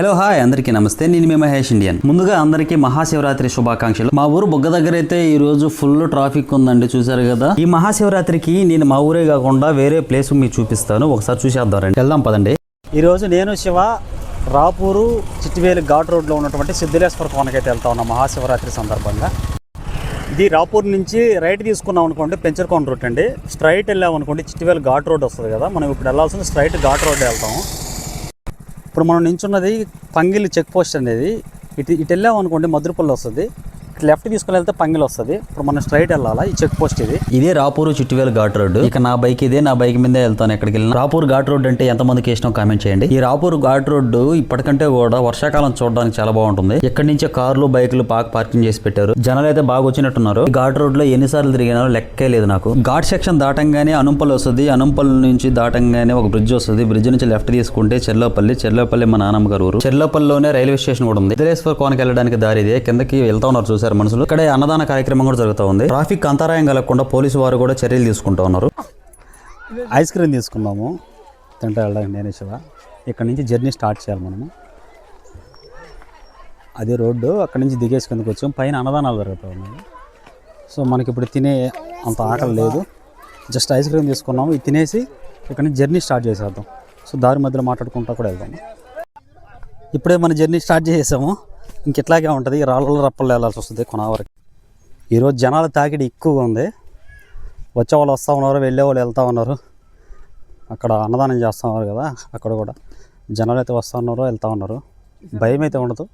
Hello hi అందరికీ నమస్తే. నేను మీ మహేష్ ఇండియన్. ముందుగా అందరికీ మహాశివరాత్రి శుభాకాంక్షలు. మా ఊరు బొగ్గ దగ్గర అయితే ఈ రోజు ఫుల్ ట్రాఫిక్ ఉందండి, చూసారు కదా. ఈ మహాశివరాత్రికి నేను మా ఊరే కాకుండా వేరే ప్లేస్ మీకు చూపిస్తాను, ఒకసారి చూసేద్దారండి. వెళ్దాం పదండి. ఈ రోజు నేను శివ రాపూరు చిట్టివేలు ఘాట్ రోడ్లో ఉన్నటువంటి సిద్ధేశ్వర కోనకైతే వెళ్తా ఉన్నాం మహాశివరాత్రి సందర్భంగా. ఇది రాపూర్ నుంచి రైట్ తీసుకున్నాం అనుకోండి పెంచర్కోన రూట్ అండి. స్ట్రైట్ వెళ్ళాం అనుకోండి చిట్టివేలు ఘాట్ రోడ్ వస్తుంది కదా. మనం ఇప్పుడు వెళ్ళాల్సింది స్ట్రైట్ ఘాట్ రోడ్ వెళ్తాము. ఇప్పుడు మనం నించున్నది పంగిలి చెక్ పోస్ట్ అనేది. ఇటు వెళ్ళాం అనుకోండి మధురపల్లి వస్తుంది. లెఫ్ట్ తీసుకుని వెళ్తే పంగిలి వస్తుంది. ఇప్పుడు మనం స్ట్రైట్ వెళ్ళాలా. ఈ చెక్ పోస్ట్ ఇదే రాపూరు చిట్టివేలు ఘాట్ రోడ్. ఇక నా బైక్ ఇదే, నా బైక్ మీదే వెళ్తాను ఎక్కడికి వెళ్ళిన. రాపూర్ ఘాట్ రోడ్ అంటే ఎంతమందికి ఇష్టం కామెంట్ చేయండి. ఈ రాపూర్ ఘాట్ రోడ్ ఇప్పటికంటే కూడా వర్షాకాలం చూడడానికి చాలా బాగుంటుంది. ఇక్కడి నుంచే కార్లు బైకులు పార్కింగ్ చేసి పెట్టారు. జనాలు అయితే బాగా వచ్చినట్టున్నారు. ఈ ఘాట్ రోడ్ లో ఎన్నిసార్లు తిరిగినారో లెక్కే లేదు నాకు. ఘాట్ సెక్షన్ దాటంగానే అనుంపల్ వస్తుంది. అనుంపల్ నుంచి దాటంగానే ఒక బ్రిడ్జ్ వస్తుంది. బ్రిడ్జ్ నుంచి లెఫ్ట్ తీసుకుంటే చెర్లోపల్లి మా నాన్నమ్మ గారు ఊరు. చెర్లోపల్లిలోనే రైల్వే స్టేషన్ కూడా ఉంది. సిద్ధేశ్వర కోనకి వెళ్ళడానికి దారి ఇదే. కిందకి వెళ్తా ఉన్నారు చూసారు మనుషులు. ఇక్కడ అన్నదాన కార్యక్రమం కూడా జరుగుతూ ఉంది. ట్రాఫిక్ అంతరాయం కలగకుండా పోలీసు వారు కూడా చర్యలు తీసుకుంటూ ఉన్నారు. ఐస్ క్రీమ్ తీసుకున్నాము తింటా వెళ్ళడానికి నేను శివ. ఇక్కడ నుంచి జర్నీ స్టార్ట్ చేయాలి మనము. అదే రోడ్డు. అక్కడి నుంచి దిగేసి కిందకి వచ్చాము. పైన అన్నదానాలు జరుగుతూ ఉన్నాయి. సో మనకి ఇప్పుడు తినే అంత ఆకలి లేదు. జస్ట్ ఐస్ క్రీమ్ తీసుకున్నాము. ఇది తినేసి ఇక్కడ నుంచి జర్నీ స్టార్ట్ చేసేద్దాం. సో దారి మధ్యలో మాట్లాడుకుంటా కూడా వెళ్దాము. ఇప్పుడే మన జర్నీ స్టార్ట్ చేసాము. ఇంకెట్లాగే ఉంటుంది. రాళ్ళ రప్పలు వెళ్ళాల్సి వస్తుంది కొన వరకు. ఈరోజు జనాల తాకిడి ఎక్కువగా ఉంది. వచ్చేవాళ్ళు వస్తూ ఉన్నారు, వెళ్ళేవాళ్ళు వెళ్తూ ఉన్నారు. అక్కడ అన్నదానం చేస్తూ ఉన్నారు కదా, అక్కడ కూడా జనాలు అయితే వస్తూ ఉన్నారు, వెళ్తూ ఉన్నారు. భయం అయితే ఉండదు.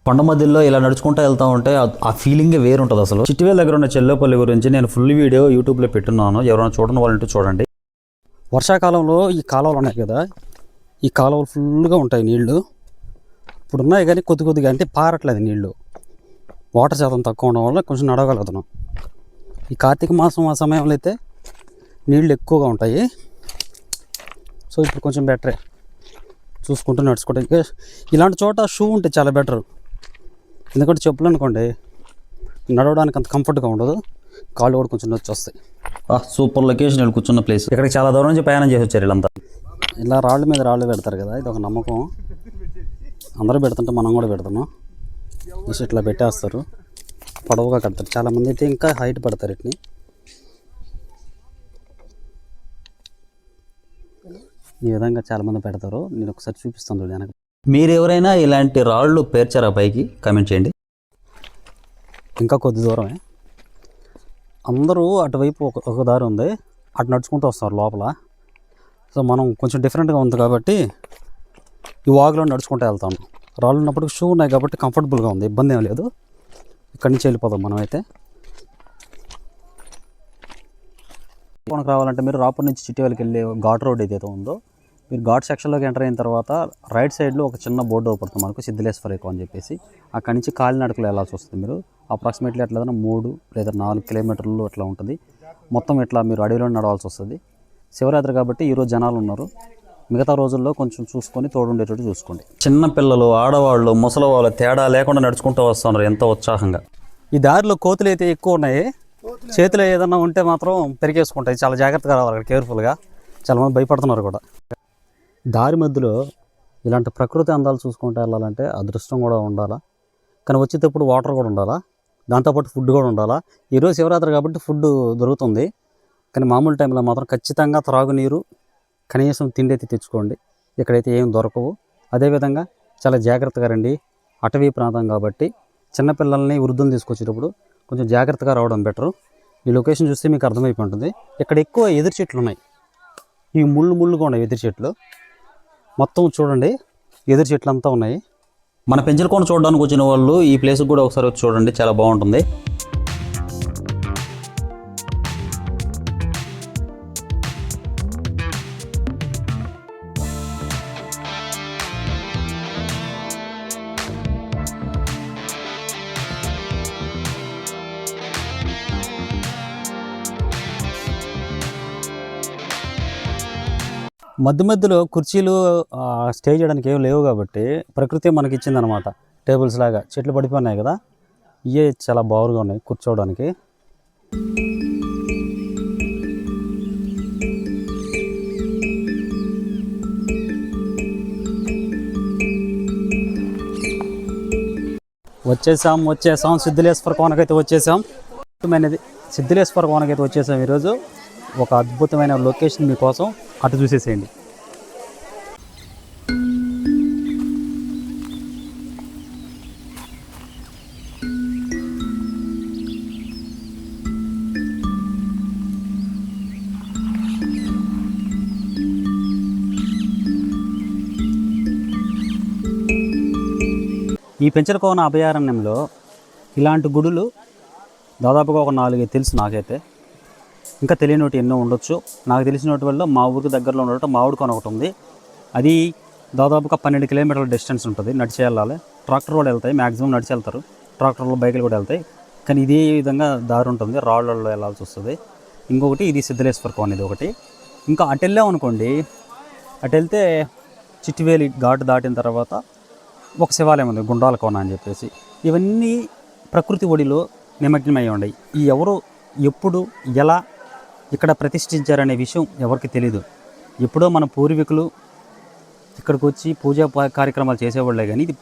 కొండ మధ్యలో ఇలా నడుచుకుంటూ వెళ్తూ ఉంటే ఆ ఫీలింగే వేరుంటుంది అసలు. చిట్టివేలు దగ్గర ఉన్న చెల్లోపల్లి గురించి నేను ఫుల్ వీడియో యూట్యూబ్లో పెట్టున్నాను. ఎవరైనా చూడని వాళ్ళంటూ చూడండి. వర్షాకాలంలో ఈ కాలువలు ఉన్నాయి కదా, ఈ కాలువలు ఫుల్గా ఉంటాయి నీళ్లు. ఇప్పుడు ఉన్నాయి కానీ కొద్దిగా అంటే పారట్లేదు నీళ్లు. వాటర్ శాతం తక్కువ ఉండడం వల్ల కొంచెం నడవగలుగుతున్నాం. ఈ కార్తీక మాసం ఆ సమయంలో అయితే నీళ్ళు ఎక్కువగా ఉంటాయి. సో ఇప్పుడు కొంచెం బెటరే చూసుకుంటూ నడుచుకుంటే. ఇలాంటి చోట షూ ఉంటే చాలా బెటర్. ఎందుకంటే చెప్పులు అనుకోండి నడవడానికి అంత కంఫర్ట్గా ఉండదు. కాళ్ళు కూడా కొంచెం నొచ్చి వస్తాయి. సూపర్ లొకేషన్ వెళ్ళి కూర్చున్న ప్లేస్. ఇక్కడికి చాలా దూరం నుంచి ప్రయాణం చేసి వచ్చారు వీళ్ళంతా. ఇలా రాళ్ళ మీద రాళ్ళు పెడతారు కదా, ఇది ఒక నమ్మకం. అందరూ పెడుతుంటే మనం కూడా పెడతాము. జస్ట్ ఇట్లా పెట్టేస్తారు, పొడవుగా కడతారు. చాలామంది అయితే ఇంకా హైట్ పడతారు. వీటిని ఈ విధంగా చాలామంది పెడతారు. నేను ఒకసారి చూపిస్తాను వెనక. మీరు ఎవరైనా ఇలాంటి రాళ్ళు పేర్చారా పైకి? కామెంట్ చేయండి. ఇంకా కొద్ది దూరమే. అందరూ అటువైపు ఒక దారి ఉంది, అటు నడుచుకుంటూ వస్తారు లోపల. సో మనం కొంచెం డిఫరెంట్గా ఉంది కాబట్టి ఈ వాగులో నడుచుకుంటూ వెళ్తాము. రాళ్ళు ఉన్నప్పటికీ షూ ఉన్నాయి కాబట్టి కంఫర్టబుల్గా ఉంది, ఇబ్బంది ఏం లేదు. ఇక్కడి నుంచి వెళ్ళిపోదాం మనం అయితే. మనకు రావాలంటే మీరు రాపూర్ నుంచి చిట్టివేలుకి వెళ్ళే ఘాట్ రోడ్ ఏదైతే ఉందో, మీరు ఘాట్ సెక్షన్లోకి ఎంటర్ అయిన తర్వాత రైట్ సైడ్లో ఒక చిన్న బోర్డు అవుపడుతుంది మనకు, సిద్ధేశ్వర కోన అని చెప్పేసి. అక్కడి నుంచి కాలినడకలు వెళ్ళాల్సి వస్తుంది. మీరు అప్రాక్సిమేట్లీ ఎట్లా 3 లేదా 4 కిలోమీటర్లు అట్లా ఉంటుంది. మొత్తం ఇట్లా మీరు అడవిలో నడవాల్సి వస్తుంది. శివరాత్రి కాబట్టి ఈరోజు జనాలు ఉన్నారు. మిగతా రోజుల్లో కొంచెం చూసుకొని తోడుండేటట్టు చూసుకోండి. చిన్నపిల్లలు, ఆడవాళ్ళు, ముసలివాళ్ళు తేడా లేకుండా నడుచుకుంటూ వస్తున్నారు ఎంతో ఉత్సాహంగా. ఈ దారిలో కోతులు అయితే ఎక్కువ ఉన్నాయి. చేతిలో ఏదన్నా ఉంటే మాత్రం పెరిగేసుకుంటాయి. చాలా జాగ్రత్తగా రావాలి అక్కడ, కేర్ఫుల్గా. చాలామంది భయపడుతున్నారు కూడా. దారి మధ్యలో ఇలాంటి ప్రకృతి అందాలు చూసుకుంటూ వెళ్ళాలంటే అదృష్టం కూడా ఉండాలా. కానీ వచ్చేటప్పుడు వాటర్ కూడా ఉండాలా, దాంతోపాటు ఫుడ్ కూడా ఉండాలా. ఈరోజు శివరాత్రి కాబట్టి ఫుడ్ దొరుకుతుంది. కానీ మామూలు టైంలో మాత్రం ఖచ్చితంగా త్రాగునీరు, కనీసం తిండి అయితే తెచ్చుకోండి. ఇక్కడైతే ఏం దొరకవు. అదేవిధంగా చాలా జాగ్రత్తగా రండి. అటవీ ప్రాంతం కాబట్టి చిన్నపిల్లల్ని, వృద్ధులను తీసుకొచ్చేటప్పుడు కొంచెం జాగ్రత్తగా రావడం బెటరు. ఈ లొకేషన్ చూస్తే మీకు అర్థమైపోయి ఉంటుంది. ఇక్కడ ఎక్కువ ఎదురు చెట్లు ఉన్నాయి. ఈ ముళ్ళుగా ఉన్నాయి ఎదురు చెట్లు మొత్తం. చూడండి, ఎదురు చెట్లు అంతా ఉన్నాయి. మన పెంచలకోన చూడడానికి వచ్చిన వాళ్ళు ఈ ప్లేస్కి కూడా ఒకసారి వచ్చి చూడండి, చాలా బాగుంటుంది. మధ్యలో కుర్చీలు స్టే చేయడానికి ఏం లేవు కాబట్టి ప్రకృతి మనకి ఇచ్చిందనమాట. టేబుల్స్ లాగా చెట్లు పడిపోయినాయి కదా, ఇవే చాలా బాగుగా ఉన్నాయి కూర్చోవడానికి. వచ్చేసాం సిద్ధలేశ్వర కోనకైతే వచ్చేసాం. అద్భుతమైనది సిద్ధలేశ్వర కోనకైతే వచ్చేసాం. ఈరోజు ఒక అద్భుతమైన లొకేషన్ మీకోసం, అటు చూసేసేయండి. ఈ పెంచలకోన అభయారణ్యంలో ఇలాంటి గుడులు దాదాపుగా ఒక 4 తెలుసు నాకైతే. ఇంకా తెలియనివి ఎన్నో ఉండొచ్చు. నాకు తెలిసిన వల్ల మా ఊరికి దగ్గరలో ఉండటం మామిడి కోన ఒకటి ఉంది. అది దాదాపుగా 12 కిలోమీటర్ల డిస్టెన్స్ ఉంటుంది. నడిచి వెళ్ళాలి. ట్రాక్టర్ కూడా వెళ్తాయి, మ్యాక్సిమం నడిచి వెళ్తారు. ట్రాక్టర్లు బైకులు కూడా వెళ్తాయి. కానీ ఇదే విధంగా దారి ఉంటుంది, రాళ్ళల్లో వెళ్ళాల్సి వస్తుంది. ఇంకొకటి ఇది సిద్ధలేశ్వర కోన, ఇది ఒకటి. ఇంకా అటు వెళ్ళామనుకోండి, అటు వెళ్తే చిట్టివేలి ఘాటు దాటిన తర్వాత ఒక శివాలయం ఉంది, గుండాల కోన అని చెప్పేసి. ఇవన్నీ ప్రకృతి ఒడిలో నిమగ్నమై ఉన్నాయి. ఈ ఎవరు ఎప్పుడు ఎలా ఇక్కడ ప్రతిష్ఠించారనే విషయం ఎవరికి తెలీదు. ఎప్పుడో మన పూర్వీకులు ఇక్కడికి వచ్చి పూజా కార్యక్రమాలు చేసేవాళ్ళే, కానీ ఇది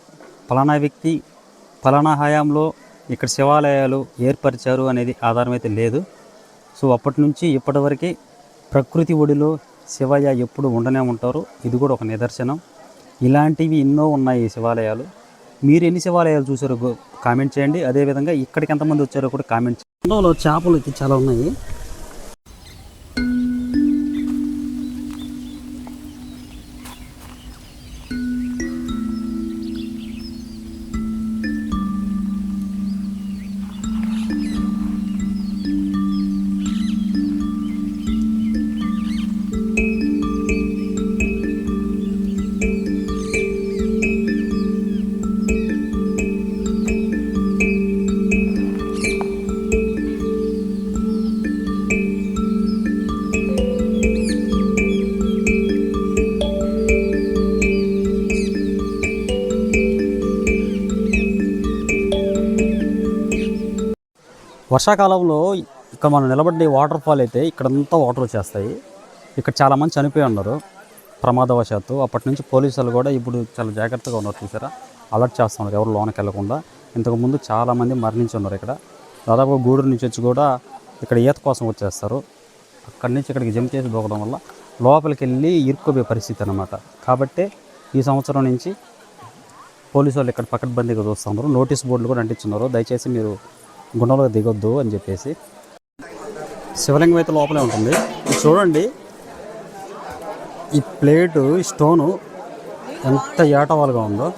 ఫలానా వ్యక్తి ఫలానా హయాంలో ఇక్కడ శివాలయాలు ఏర్పరిచారు అనేది ఆధారం అయితే లేదు. సో అప్పటి నుంచి ఇప్పటి వరకు ప్రకృతి ఒడిలో శివయ్య ఎప్పుడు ఉండనే ఉంటారు. ఇది కూడా ఒక నిదర్శనం. ఇలాంటివి ఎన్నో ఉన్నాయి ఈ శివాలయాలు. మీరు ఎన్ని శివాలయాలు చూసారో కామెంట్ చేయండి. అదేవిధంగా ఇక్కడికి ఎంతమంది వచ్చారో కూడా కామెంట్ చేయండి. ఇందులో చేపలు అయితే చాలా ఉన్నాయి. వర్షాకాలంలో ఇక్కడ మనం నిలబడ్డ వాటర్ ఫాల్ అయితే ఇక్కడంతా వాటర్ వచ్చేస్తాయి. ఇక్కడ చాలామంది చనిపోయి ఉన్నారు ప్రమాదవశాత్తు. అప్పటి నుంచి పోలీసులు కూడా ఇప్పుడు చాలా జాగ్రత్తగా ఉన్నారు, చూసారా, అలర్ట్ చేస్తున్నారు ఎవరు లోనకి వెళ్ళకుండా. ఇంతకుముందు చాలామంది మరణించి ఉన్నారు ఇక్కడ. దాదాపు గూడూరు నుంచి వచ్చి కూడా ఇక్కడ ఈత కోసం వచ్చేస్తారు. అక్కడి నుంచి ఇక్కడికి జంప్ చేసి దూకడం వల్ల లోపలికి వెళ్ళి ఇరుక్కుపోయే పరిస్థితి అన్నమాట. కాబట్టి ఈ సంవత్సరం నుంచి పోలీసు వాళ్ళు ఇక్కడ పకడ్బందీగా చూస్తున్నారు. నోటీస్ బోర్డులు కూడా అంటించున్నారు, దయచేసి మీరు గుండంలో దిగొద్దు అని చెప్పేసి. శివలింగం అయితే లోపలే ఉంటుంది. చూడండి, ఈ ప్లేటు, ఈ స్టోను ఎంత ఏటవాలుగా ఉందో.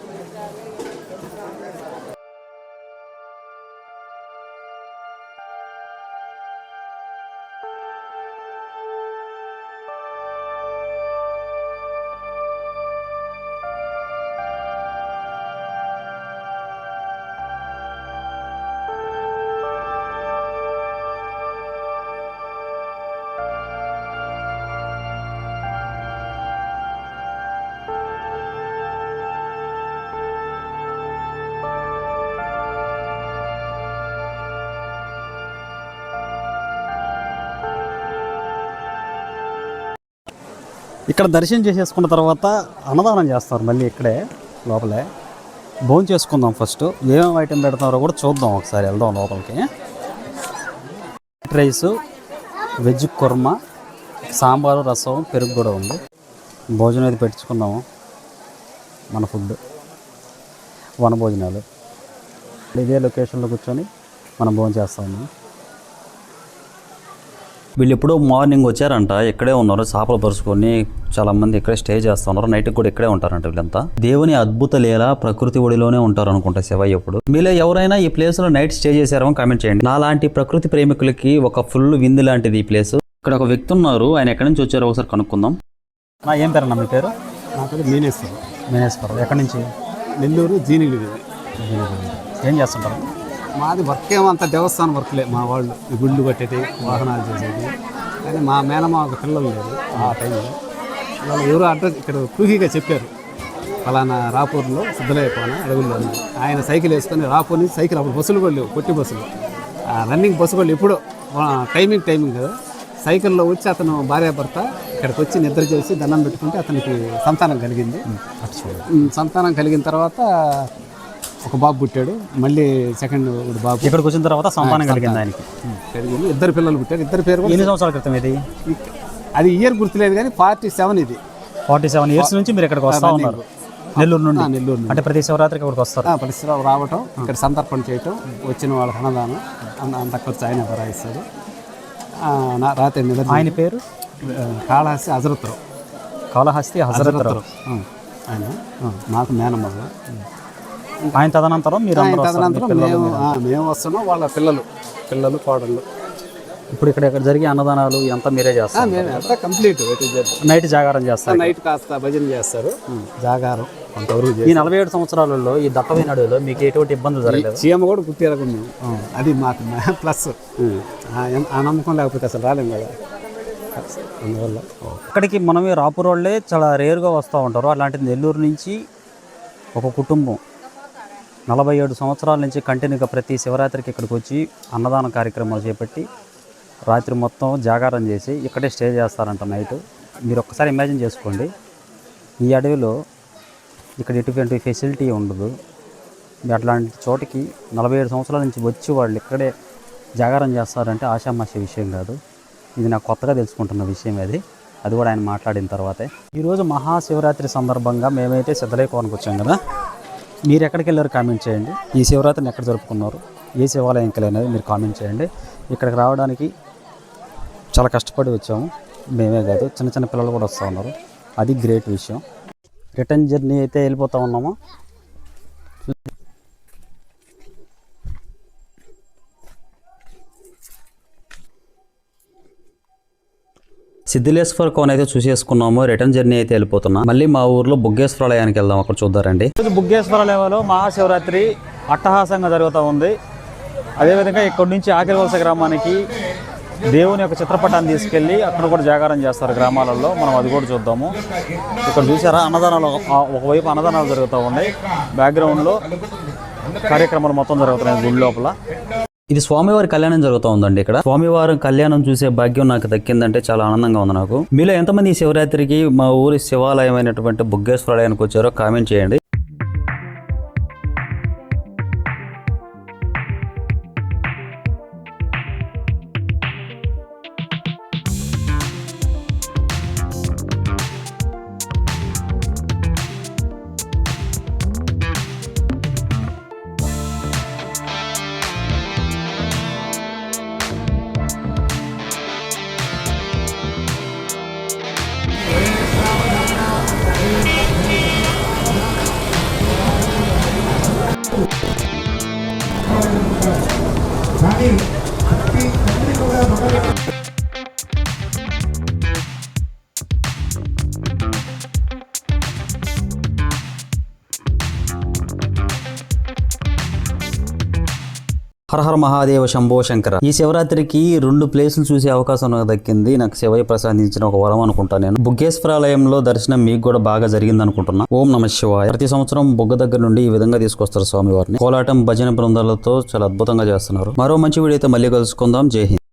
ఇక్కడ దర్శనం చేసేసుకున్న తర్వాత అన్నదానం చేస్తారు మళ్ళీ ఇక్కడే లోపలే. భోజనం చేసుకుందాం. ఫస్ట్ ఏమేమి ఐటెం పెడతారో కూడా చూద్దాం, ఒకసారి వెళ్దాం లోపలికి. రైస్, వెజ్ కుర్మా, సాంబారు, రసం, పెరుగు కూడా ఉంది. భోజనం అయితే పెట్టించుకుందాము. మన ఫుడ్ వన భోజనాలు ఇదే లొకేషన్లో కూర్చొని మనం భోజనం చేస్తా ఉన్నాం. వీళ్ళు ఎప్పుడో మార్నింగ్ వచ్చారంట, ఇక్కడే ఉన్నారు చేపలు పరుచుకొని. చాలామంది ఇక్కడే స్టే చేస్తూ ఉన్నారు, నైట్కి కూడా ఇక్కడే ఉంటారంట వీళ్ళంతా. దేవుని అద్భుత లీల ప్రకృతి ఒడిలోనే ఉంటారు అనుకుంటా శివయ్య. ఎప్పుడు మీలో ఎవరైనా ఈ ప్లేస్లో నైట్ స్టే చేశారో కామెంట్ చేయండి. నా లాంటి ప్రకృతి ప్రేమికులకి ఒక ఫుల్ విందు లాంటిది ఈ ప్లేస్. ఇక్కడ ఒక వ్యక్తి ఉన్నారు, ఆయన ఎక్కడి నుంచి వచ్చారో ఒకసారి కనుక్కుందాం. ఏం పేరన్నా మీ పేరు? నా పేరు మీనేశ్వరం. మీనేశ్వరం. ఎక్కడి నుంచి? నెల్లూరు జీనిగిరి. ఏం చేస్తుంటారు? మాది వర్క్ ఏమంతా దేవస్థానం వర్క్లే. మా వాళ్ళు ఈ గుళ్ళు కట్టేది, వాహనాలు చేసేది. కానీ మా మేనమాకు పిల్లలు లేదు ఆ టైంలో. వాళ్ళు ఎవరో అడ్రస్ ఇక్కడ టూకీగా చెప్పారు, ఫలానా రాపూర్లో సిద్ధలైపోయిన అడవుల్లో. ఆయన సైకిల్ వేసుకొని రాపూర్ నుంచి సైకిల్, అప్పుడు బస్సులు కూడా లేవు, పొట్టి బస్సులు, రన్నింగ్ బస్సు కూడా ఎప్పుడో టైమింగ్ కదా. సైకిల్లో వచ్చి అతను భార్యాభర్త ఇక్కడికి వచ్చి నిద్ర చేసి దండం పెట్టుకుంటే అతనికి సంతానం కలిగింది. సంతానం కలిగిన తర్వాత ఒక బాబు పుట్టాడు, మళ్ళీ సెకండ్ బాబు ఇక్కడికి వచ్చిన తర్వాత సంతానం కలిగింది ఆయనకి. పెరిగింది. 2 పిల్లలు పుట్టారు. 2 పేరు కూడా ఎన్ని సంవత్సరాల క్రితం ఇది? అది ఇయర్ గుర్తులేదు కానీ 47 ఇది. 47 ఇయర్స్ నుంచి మీరు ఇక్కడికి వస్తూ ఉన్నారు నెల్లూరు నుండి? నెల్లూరు అంటే ప్రతి శివరాత్రికి ఇక్కడికి వస్తారు? పరిసరాలు రావటం, ఇక్కడ సంతర్పణ చేయటం, వచ్చిన వాళ్ళకి అన్నదానం, అంత ఖర్చు ఆయన భరాయిస్తాడు. రాత్రి నిద్ర. ఆయన పేరు కాళహస్తి హజరత్రావు. కాళహస్తి హజరత్రావు ఆయన మాకు మేనమ్మ. ఆయన తదనంతరం మీరు తదనంతరం మేము వస్తున్నాం, వాళ్ళ పిల్లలు కోడళ్ళు. ఇప్పుడు ఇక్కడ జరిగే అన్నదానాలు ఇదంతా మీరే చేస్తారు? అంతా కంప్లీట్. నైట్ జాగారం చేస్తారు? నైట్ కాస్త భజన చేస్తారు, జాగారం కొంతవరకు. ఈ 47 సంవత్సరాలలో ఈ దట్టమైన అడవిలో మీకు ఎటువంటి ఇబ్బందులు జరగలేదు? చీమ కూడా గుర్తిరగం. అది మాకు ప్లస్. ఆ నమ్మకం లేకపోతే అసలు రాలేము కదా. అందువల్ల ఇక్కడికి మనమే రాపూర్ వాళ్ళే చాలా రేరుగా వస్తూ ఉంటారు. అలాంటిది నెల్లూరు నుంచి ఒక కుటుంబం 47 సంవత్సరాల నుంచి కంటిన్యూగా ప్రతి శివరాత్రికి ఇక్కడికి వచ్చి అన్నదాన కార్యక్రమాలు చేపట్టి రాత్రి మొత్తం జాగారం చేసి ఇక్కడే స్టే చేస్తారంట నైట్. మీరు ఒక్కసారి ఇమాజిన్ చేసుకోండి, ఈ అడవిలో ఇక్కడ ఎటువంటి ఫెసిలిటీ ఉండదు. అట్లాంటి చోటికి 47 సంవత్సరాల నుంచి వచ్చి వాళ్ళు ఇక్కడే జాగారం చేస్తారంటే ఆషామాషి విషయం కాదు. ఇది నాకు కొత్తగా తెలుసుకుంటున్న విషయం అది కూడా ఆయన మాట్లాడిన తర్వాతే. ఈరోజు మహాశివరాత్రి సందర్భంగా మేమైతే సిద్ధలేకోవడానికి వచ్చాం కదా. మీరు ఎక్కడికి వెళ్ళారు కామెంట్ చేయండి. ఈ శివరాత్రిని ఎక్కడ జరుపుకున్నారు, ఏ శివాలయంకి వెళ్ళినది మీరు కామెంట్ చేయండి. ఇక్కడికి రావడానికి చాలా కష్టపడి వచ్చాము, మేమే కాదు చిన్న చిన్న పిల్లలు కూడా వస్తూ ఉన్నారు. అది గ్రేట్ విషయం. రిటర్న్ జర్నీ అయితే వెళ్ళిపోతూ ఉన్నాము. సిద్ధిలేశ్వర కోన అయితే చూసేసుకున్నాము. రిటర్న్ జర్నీ అయితే వెళ్ళిపోతున్నాం. మళ్ళీ మా ఊర్లో బుగ్గేశ్వరాలయానికి వెళ్దాం, అక్కడ చూద్దారండి. బుగ్గేశ్వరాలయంలో మహాశివరాత్రి అట్టహాసంగా జరుగుతూ ఉంది. అదేవిధంగా ఇక్కడ నుంచి ఆకిరివలస గ్రామానికి దేవుని యొక్క చిత్రపటాన్ని తీసుకెళ్ళి అక్కడ కూడా జాగారం చేస్తారు గ్రామాలలో. మనం అది కూడా చూద్దాము. ఇక్కడ చూసారా అన్నదానాలు, ఒకవైపు అన్నదానాలు జరుగుతూ ఉన్నాయి, బ్యాక్గ్రౌండ్లో కార్యక్రమాలు మొత్తం జరుగుతున్నాయి గుడి లోపల. ఇది స్వామివారి కళ్యాణం జరుగుతూ ఉందండి. ఇక్కడ స్వామివారి కళ్యాణం చూసే భాగ్యం నాకు దక్కిందంటే చాలా ఆనందంగా ఉంది నాకు. మీలో ఎంతమంది ఈ శివరాత్రికి మా ఊరి శివాలయం అయినటువంటి బుగ్గేశ్వరాలయానికి వచ్చారో కామెంట్ చేయండి. హరహర మహాదేవ శంభో శంకర. ఈ శివరాత్రికి 2 ప్లేసులు చూసే అవకాశం నాకు దక్కింది. నాకు శివయ్య ప్రసాదించిన ఒక వరం అనుకుంటా నేను. బుగ్గేశ్వరాలయంలో దర్శనం మీకు కూడా బాగా జరిగింది అనుకుంటున్నా. ఓం నమ శివాయ. ప్రతి సంవత్సరం బుగ్గ దగ్గర నుండి ఈ విధంగా తీసుకొస్తారు స్వామివారిని. కోలాటం భజన బృందాలతో చాలా అద్భుతంగా చేస్తున్నారు. మరో మంచి వీడియో అయితే మళ్ళీ కలుసుకుందాం. జై హింద్.